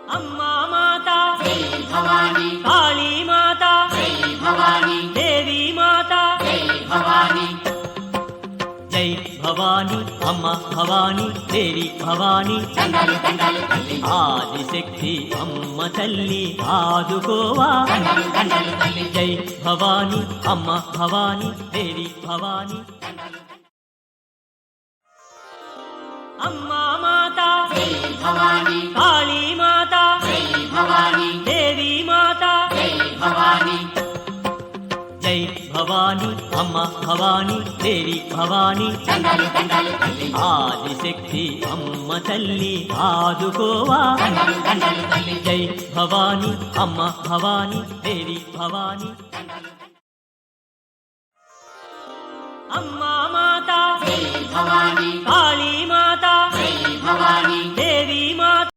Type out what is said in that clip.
అమ్మా మాతా జై భవానీ కాళీ మాతా జై భవానీ దేవి మాతా జై భవానీ జై భవానీ అమ్మ భవానీ దేవి భవానీ దండాలు దండాలు తల్లి ఆదిశక్తి అమ్మ తల్లి ఆదుకోవా దండాలు దండాలు తల్లి జై భవానీ అమ్మ భవానీ దేవి భవానీ అమ్మా మాతా జై భవానీ కాళీ మాతా జై భవానీ దేవి మాతా జై భవానీ జై భవానీ అమ్మ భవానీ దేవి భవానీ దండాలు దండాలు తల్లి ఆదిశక్తి అమ్మ తల్లి ఆదుకోవా దండాలు దండాలు తల్లి జై భవానీ అమ్మ భవానీ దేవి భవానీ అమ్మా మాతా జై భవానీ కాళీ మాతా జై భవానీ